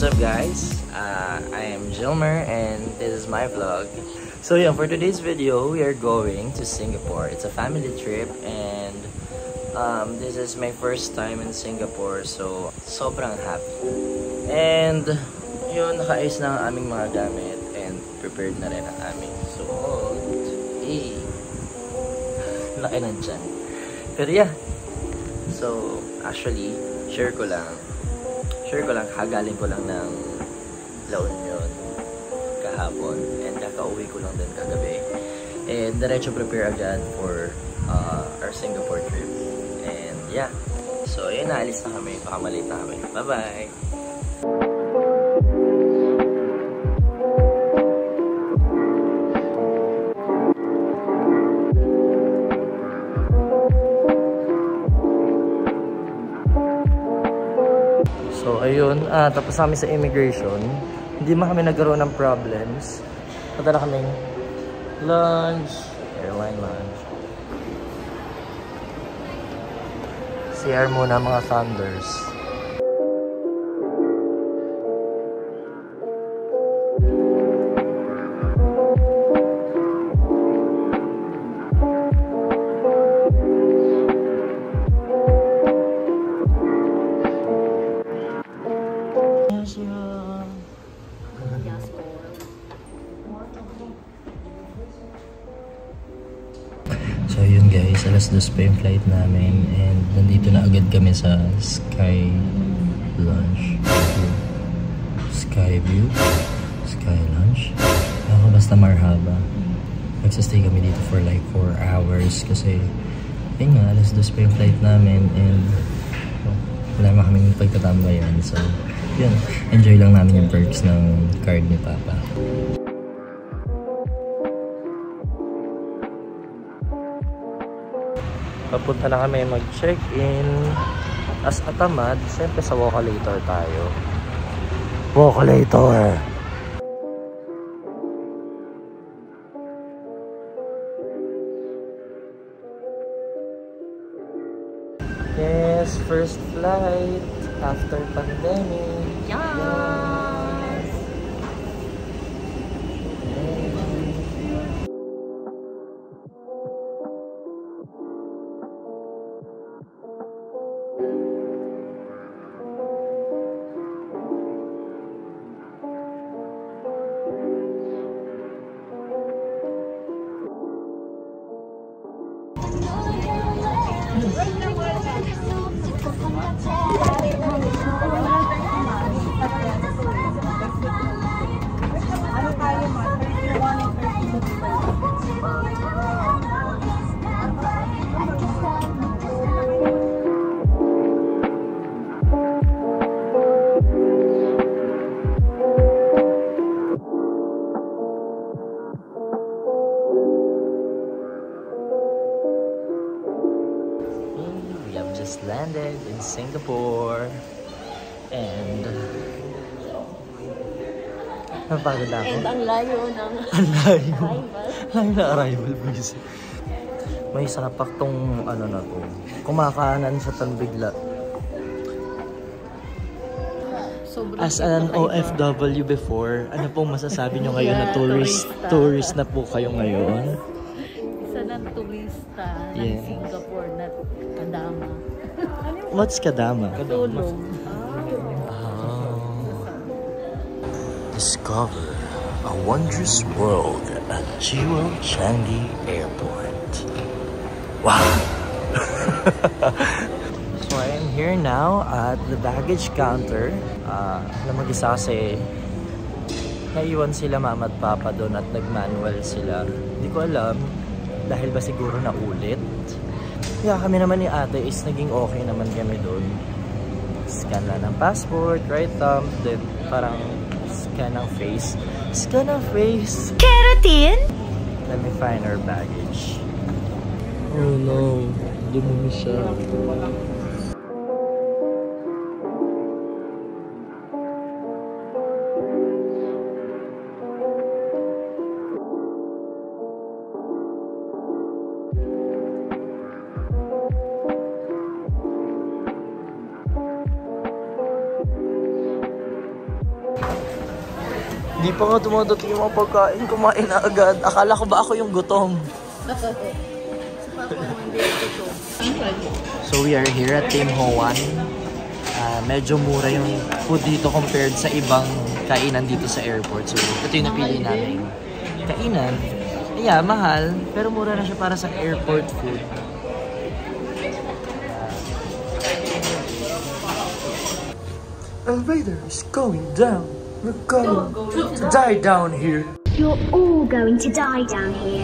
up guys? I am Gilmer and this is my vlog. So yeah, for today's video, we are going to Singapore. It's a family trip and this is my first time in Singapore, so sobrang happy. And yun, nakaayos na ang aming mga gamit and prepared na rin ang aming suot. Laki na dyan. Pero yeah, so actually, share ko lang, kagaling ko lang ng La Union kahapon and kakauwi ko lang din kagabi. And diretso prepare agad for our Singapore trip. And yeah, so yun, naalis na kami, baka malate na kami. Bye-bye! So ayun, tapos kami sa immigration. Hindi man kami nagkaroon ng problems. Padala kaming lunch, airline lunch. CR muna mga Thunders. So yun guys, alas 2 pa yung flight namin and nandito na agad kami sa Sky Lounge. Ako basta marhaba. Magsastay kami dito for like 4 hours kasi yun nga, alas 2 pa yung flight namin and wala naman kaming pagtatambayan. So yun, enjoy lang namin yung perks ng card ni Papa. Papunta na kami mag-check-in. As katamad, siyempre sa Walkalator tayo. Walkalator! Yes, first flight after pandemic. Yes! Just landed in Singapore and napagod ako. And ang layo ng arrival please. May sarapak tong ano na to, kumakanan sa tanbigla. As an OFW before, ano pong masasabi nyo ngayon na tourist na po kayo ngayon? Isa ng turista ng Singapore na kadama. What's kadama? Tulong. Discover a wondrous world at Jiwo Changi Airport. Wow! So I am here now at the baggage counter. Na mag-isa kasi naiwan sila mama at papa doon at nag-manual sila. Hindi ko alam dahil ba siguro naulit. Kaya kami naman ni ate is naging okay naman kami doon. Scan lang ng passport, right thumb, then parang scan ng face. Scan ng face! Keratin! Let me find our baggage. Oh no, dumumi siya. Hindi pa nga dumadating yung mga pagkain. Kumain na agad. Akala ko ba ako yung gutom? So we are here at Tim Ho Wan. Medyo mura yung food dito compared sa ibang kainan dito sa airport. So ito yung napili namin kainan. Yeah, mahal. Pero mura na siya para sa airport food. Elevator is going down. We're going to die down here. You're all going to die down here.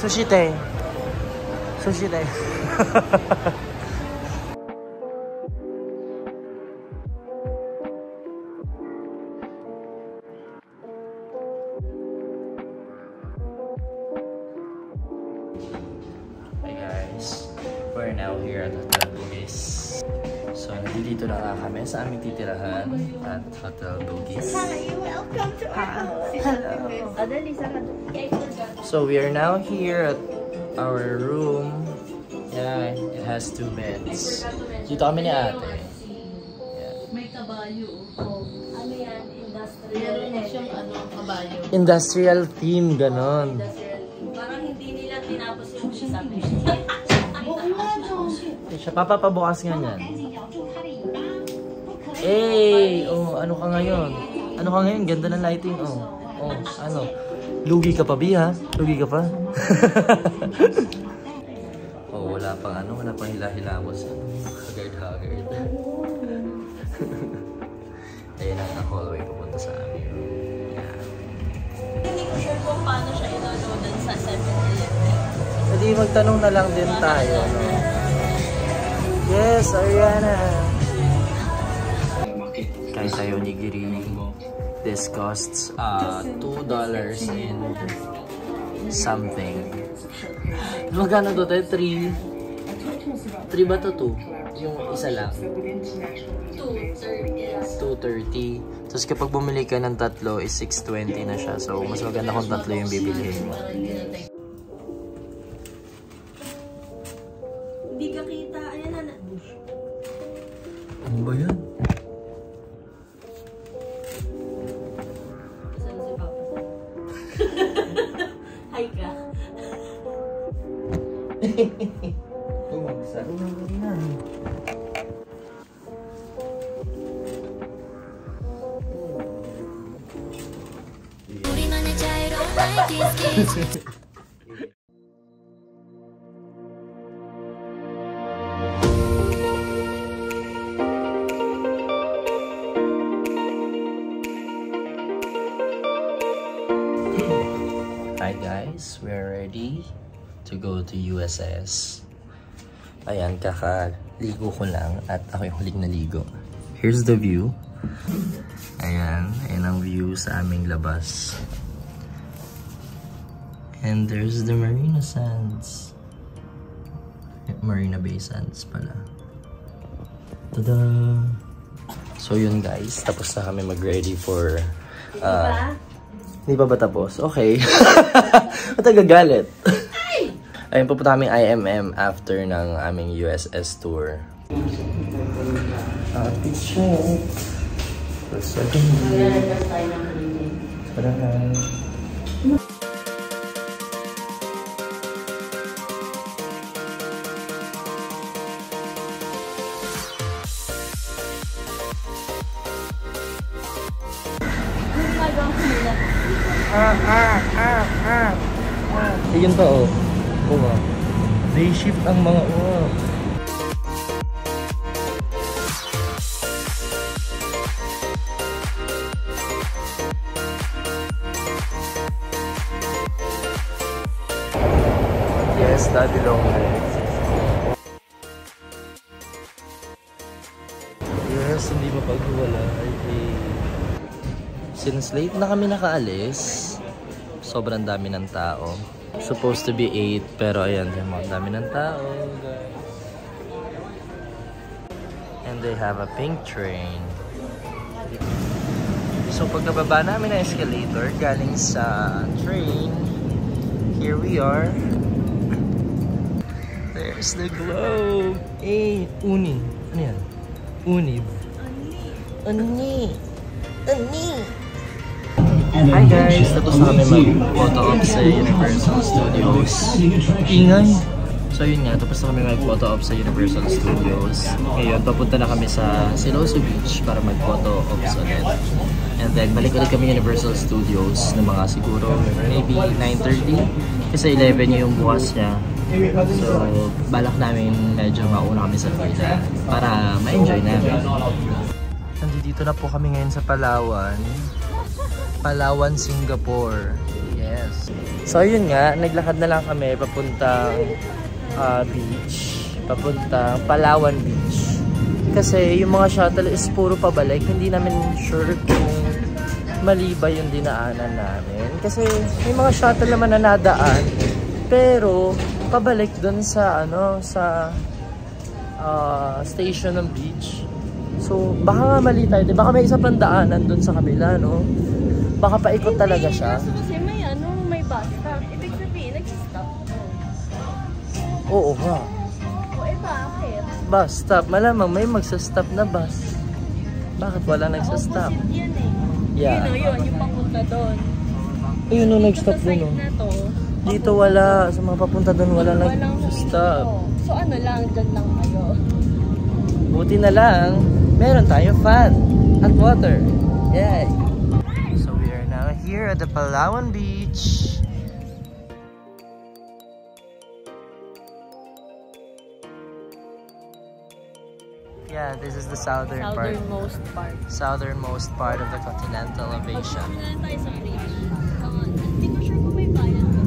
Sushi te. Sushi te. Hey guys, we're now here at Hotel Bugis. So nandito na kami sa aming titirahan at Hotel Bugis. Welcome to our So we are now here at our room. Yeah, it has 2 beds. Dito kami ni ate. May kabayo. Ano yan? Industrial. Meron siyang kabayo. Industrial theme, ganon. Parang hindi nila tinapos yung isa. Siya, papapabukas nga yan. Eh, oh, ano ka ngayon? Ano ka ngayon? Ganda ng lighting, oh. Oh, ano? Lugi ka pa, Bi, ha? Lugi ka pa? Oh, wala pang ano, wala pang hila-hilamos. Haggard-haggard. Ayun ang hallway papunta sa amin. Yeah. Hindi ko sure kung paano siya ino-loadan sa 7-Eleven. Hindi, magtanong na lang din tayo, no? Yes, Ariana! Kain tayo nigiri. This costs $2 and something. Magkano to tayo? 3 ba to 2? Yung isa lang? 230. Tapos kapag bumili ka ng 3 is 620 na siya. So mas maganda kung 3 yung bibilihin mo. Hindi ka kita. Ayan na. Ano ba yan? Saan si Papa? Hi ka. Tumagsa. Hi guys, we're ready to go to USS. Ayan, kakaligo ko lang at ako yung huling naligo. Here's the view. Ayan, ayan ang view sa aming labas. And there's the Marina Sands. Marina Bay Sands pala. Tada! So yun guys, tapos na kami mag-ready for... Hindi pa ba tapos? Okay. Ba't nagagalit? Ayun, pupunta kaming IMM after ng aming USS tour. Check. For second year. Ayun pa oh. Oo. Day shift ang mga Yes, daddy long legs. Yes, hindi mapaghiwala. Since late na kami nakaalis, sobrang dami ng tao. Supposed to be 8, pero ayan, ang dami ng tao, guys. And And they have a pink train. So pagkababa namin ng escalator galing sa train, here we are. There's the globe. Eh, uni. Ano yan? Unib. Uni. Hi guys! Tapos na kami mag-photo op sa Universal Studios. Ingay! So yun nga, tapos na kami mag-photo op sa Universal Studios. Ngayon, papunta na kami sa Siloso Beach para mag-photo ops ulit. And then, balik ulit kami Universal Studios na mga siguro maybe 9:30. Kasi 11 yung bukas niya. So, balak namin medyo mauna kami sa fila para ma-enjoy namin. Nandito na po kami ngayon sa Palawan. Palawan, Singapore. Yes. So, yun nga, naglakad na lang kami papuntang beach. Papuntang Palawan Beach. Kasi yung mga shuttle is puro pabalik. Hindi namin sure kung mali ba yung dinaanan namin. Kasi may mga shuttle naman na nadaan. Pero, pabalik dun sa, sa station ng beach. So, baka nga mali tayo. Baka may isa pang daanan dun sa kabila, no? Baka paikot talaga siya. Kasi may bus stop. Ibig sabihin, nagsistop. Oo nga. Bakit? Bus stop. Malamang may magsastop na bus. Bakit wala nagsastop? Opposite yan eh. Yeah. Yun, yung papunta doon. Ayun o, nag-stop Sa dun o. side na to, Dito wala. Sa mga papunta dun wala nag-stop. So ano lang, dyan lang kayo. Buti na lang, meron tayong fan at water. Yay! So we are now here at the Palawan Beach. Yeah, this is the Southernmost part. Southernmost part of the continental of Asia. Pagpunta tayo sa bridge. Hindi ko sure kung may bayan ka.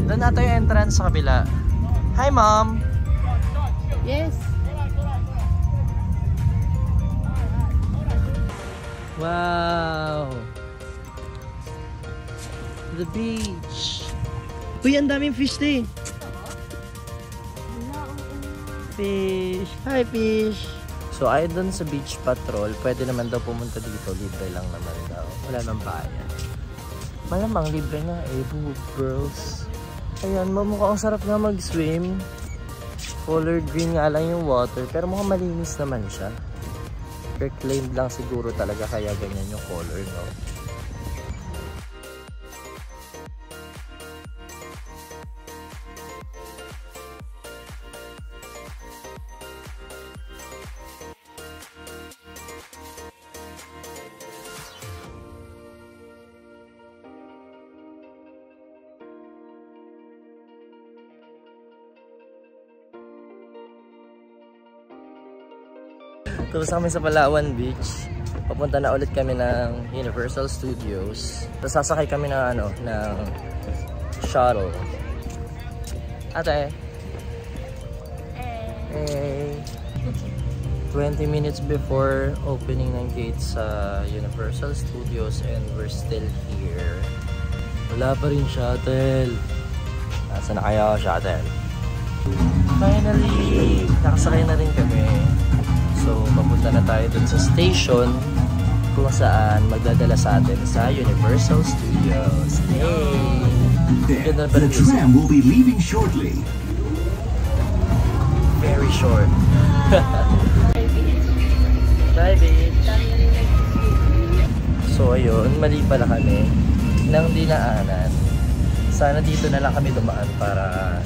Doon nato yung entrance sa kabila. Hi, Mom! Yes. Wow! The beach! Uy, ang daming fish din! Fish! Hi, fish! So, ayon dun sa beach patrol, pwede naman daw pumunta dito. Libre lang naman daw. Wala nang bayan. Malamang libre nga eh, girls. Ayan, mukhang sarap nga mag-swim. Color green nga lang yung water, pero mukhang malinis naman siya. Reclaimed lang siguro talaga kaya ganyan yung color, no? Tapos kami sa Palawan Beach. Papunta na ulit kami ng Universal Studios. Tapos sasakay kami ng ng shuttle. Ate. Hey. 20 minutes before opening ng gates sa Universal Studios and we're still here. Wala pa rin shuttle. Nasaan na kayo, shuttle? Finally, nakasakay na rin kami. So, papunta na tayo dun sa station kung saan magdadala sa atin sa Universal Studios. Hey! The tram will be leaving shortly. Very short. Bye, beach! So, ayun, mali pala kami ng dinaanan. Sana dito na lang kami dumaan para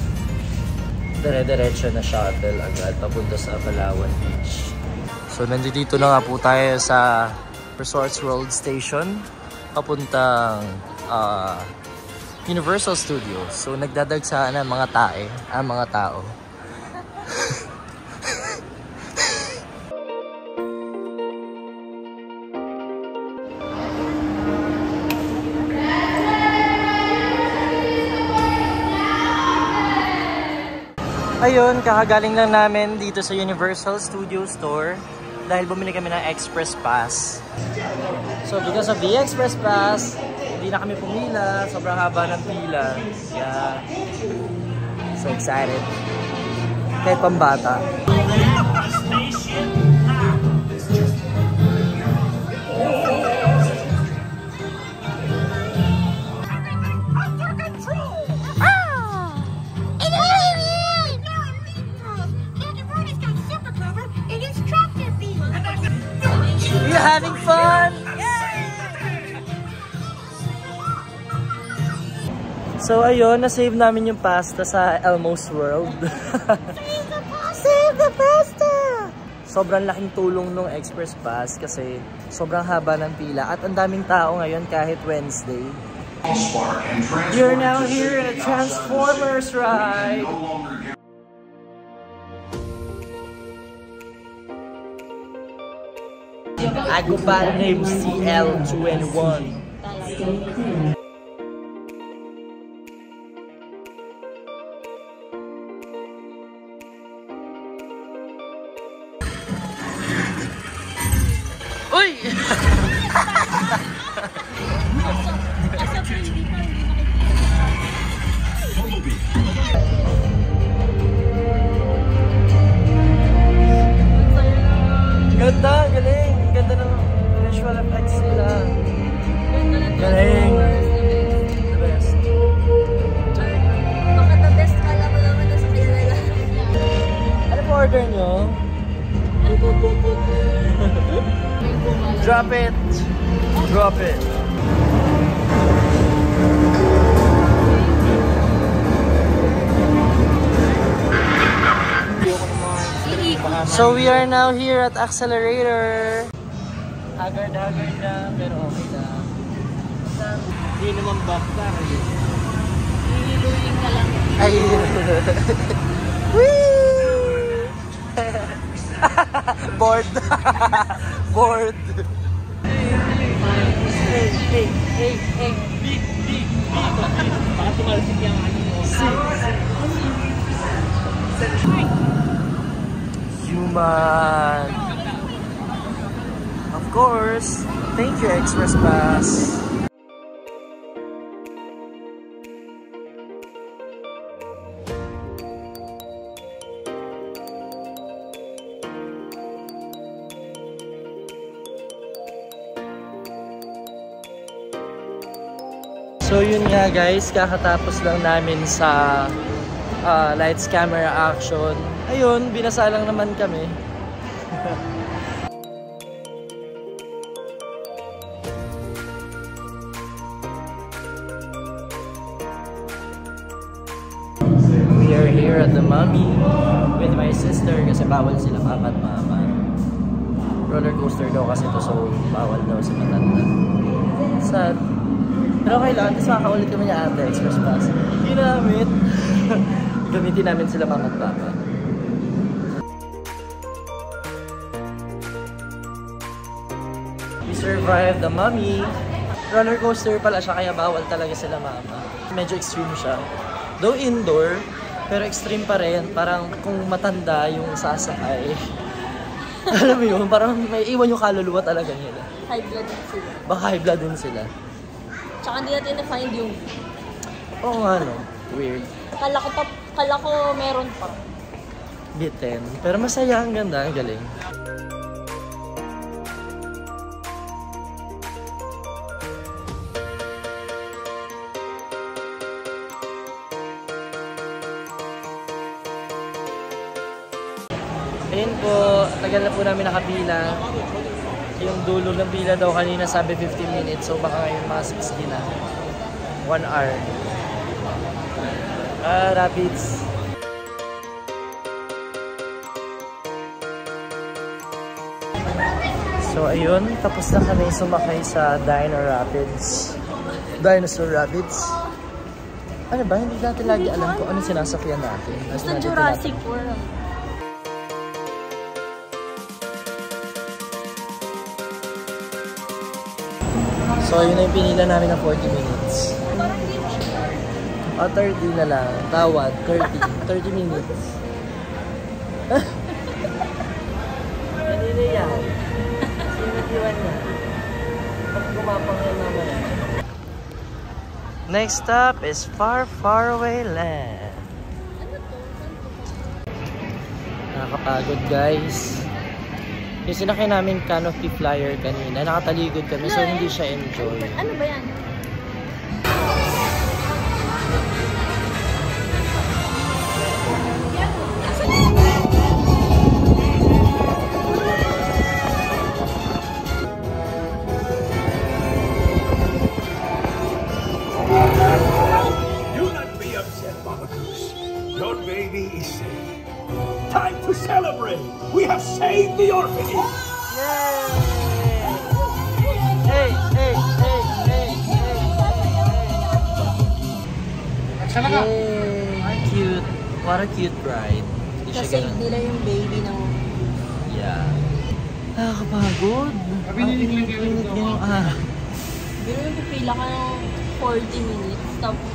dire-diretso na shuttle agad papunta sa Palawan Beach. So, nandito na nga po tayo sa Resorts World Station papuntang Universal Studios. So, nagdadagsaan ang mga mga tao. Ayun, kakagaling lang namin dito sa Universal Studio Store dahil bumili kami ng Express Pass. So because of the Express Pass, hindi na kami pumila, sobrang haba ng pila. Yeah. So excited. Kahit pambata. So ayun, na-save namin yung pasta sa Elmo's World. Save the pasta! Sobrang laking tulong nung Express Pass kasi sobrang haba ng pila at ang daming tao ngayon kahit Wednesday. You're now here at Transformers ride! Agoban name CL21. Uy! Ganda, galing. Ganda ng visual effects nila. Galing. The best. Baka the best ka lang naman na sa kilala. Ano po order nyo? Drop it! Drop it! So we are now here at Accelerator. Haggard na, pero okay na. Hindi naman bakta. Hihiluin ka lang. Ay! Whee! Bored! Bored! Hey! Baka tumalsik yung ano mo. Human! Of course! Thank you, Express Pass! So yun nga guys, kakatapos lang namin sa lights, camera, action. Ayun, binasa lang naman kami. We are here at the Mummy with my sister kasi bawal sila papa at mama. Roller coaster daw kasi to, so bawal daw sa matanda. Sad. Pero okay lang, tapos makakaulit kami niya ate, Express Pass. Ginamit. Gamitin namin sila mama at papa. We survived the Mummy. Roller coaster pala siya, kaya bawal talaga sila mama. Medyo extreme siya. Though indoor, pero extreme pa rin. Parang kung matanda yung sasakay. Alam mo yun, parang may iwan yung kaluluwa talaga nila. High blood din sila. Baka high blood din sila. Tsaka hindi natin na-find yung... Oo nga no, weird. Kala ko meron pa. Bitten. Pero masaya, ang ganda, ang galing. Ayun po, tagal na po namin nakapila. Yung dulo ng pila daw kanina sabi 15 minutes, so baka ngayon mga 60 na. 1 hour. Rapids. So ayun, tapos na kami sumakay sa Dinosaur Rapids. Ano ba? Hindi natin lagi alam kung ano sinasakyan natin. Basta Jurassic World. So yun na yung pinila namin ng 40 minutes. O 30 na lang. Tawad. 30 minutes. Kanina yan. Sinitiwan niya. Pag gumapang yan naman. Next stop is Far Far Away Land. Nakakapagod guys. Yung sinakay namin canopy flyer kanina, nakataligod kami so hindi siya enjoy. Ano ba yan? baby is safe. Time to celebrate! We have saved the orphanage! Yay! Hey, hey, hey, hey, hey, hey. Yay! Cute. What a cute ride. Hindi siya Kasi ganun. nila yung baby ng... Yeah. Nakakapagod. Ang init ngayong araw. Pero yung pipila ka ng 40 minutes, tapos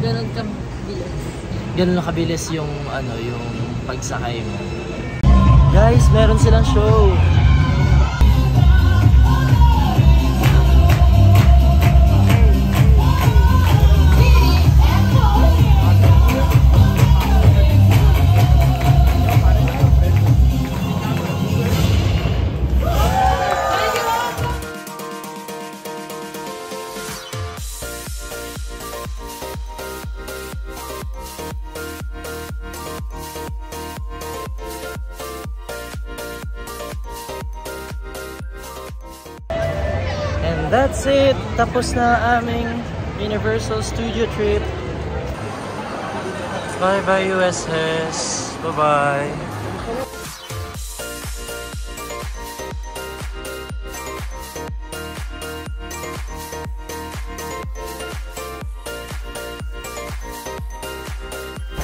ganun ka bilis. Ganun na kabilis yung yung pagsakay mo. Guys, meron silang show. And that's it. Tapos na aming Universal Studio trip. Bye bye USS. Bye bye.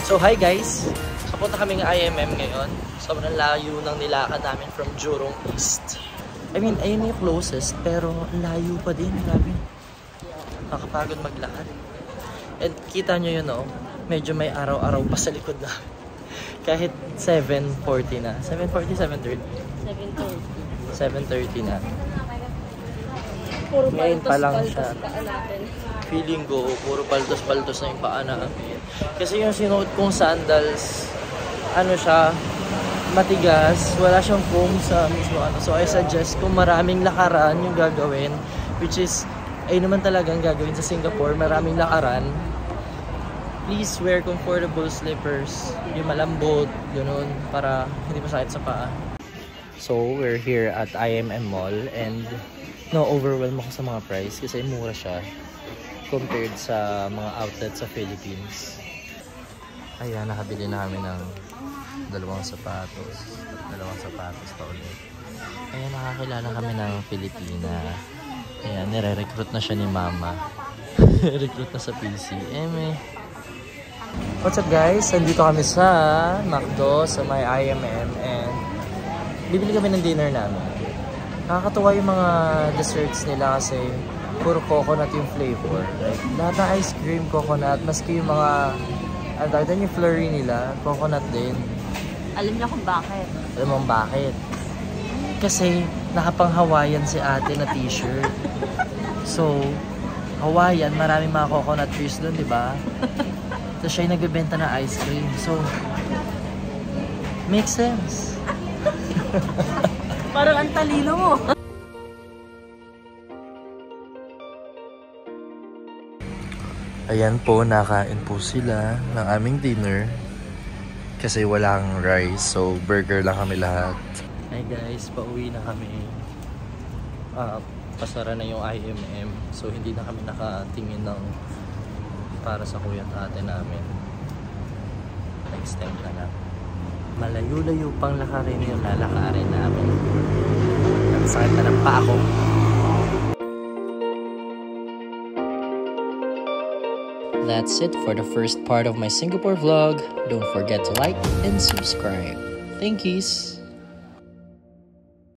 So hi guys. Papunta kaming IMM ngayon. Sobrang layo ng nilakad namin from Jurong East. I mean, ayun yung closest, pero layo pa din, grabe. Nakakapagod maglakad. And kita nyo yun, no? Medyo may araw-araw pa sa likod na. Kahit 7:40 na. 7:40, 7:30? 7:30 na. Puro Ngayon pa lang paltos siya. paa natin. Feeling ko, puro paltos-paltos na yung paa namin. Kasi yung sinuot kong sandals, ano siya, matigas, wala siyang foam sa mismo ano. So I suggest kung maraming lakaran yung gagawin, which is ay naman talagang gagawin sa Singapore, maraming lakaran, please wear comfortable slippers, yung malambot, ganun, para hindi masakit sa paa. So we're here at IMM Mall and overwhelm ako sa mga price kasi mura siya compared sa mga outlets sa Philippines. Ayan, nakabili namin ng dalawang sapatos pa ulit. Ayan, nakakilala kami ng Pilipina. Ayan, nire-recruit na siya ni Mama. Recruit na sa PC. What's up guys? Nandito kami sa McDo, sa may IMM, and bibili kami ng dinner namin. Nakakatuwa yung mga desserts nila kasi puro coconut yung flavor. Like, lahat ng ice cream, coconut, maski yung mga yung flurry nila, coconut din. Alam niya kung bakit. Alam mo bakit? Kasi nakapang Hawaiian si ate na t-shirt. So, Hawaiian, maraming mga coconut trees doon, di ba? So, siya yung nagbebenta na ice cream. So, makes sense. Parang ang talino mo. Ayan po, nakain po sila ng aming dinner. Kasi walang rice, so burger lang kami lahat. Hi guys, pauwi na kami. Pasara na yung IMM, so hindi na kami nakatingin ng para sa kuya at ate namin. Next time na lang. Malayo-layo pang lakarin yung lalakarin namin. Ang sakit na ng paa ko. That's it for the first part of my Singapore vlog. Don't forget to like and subscribe. Thank yous!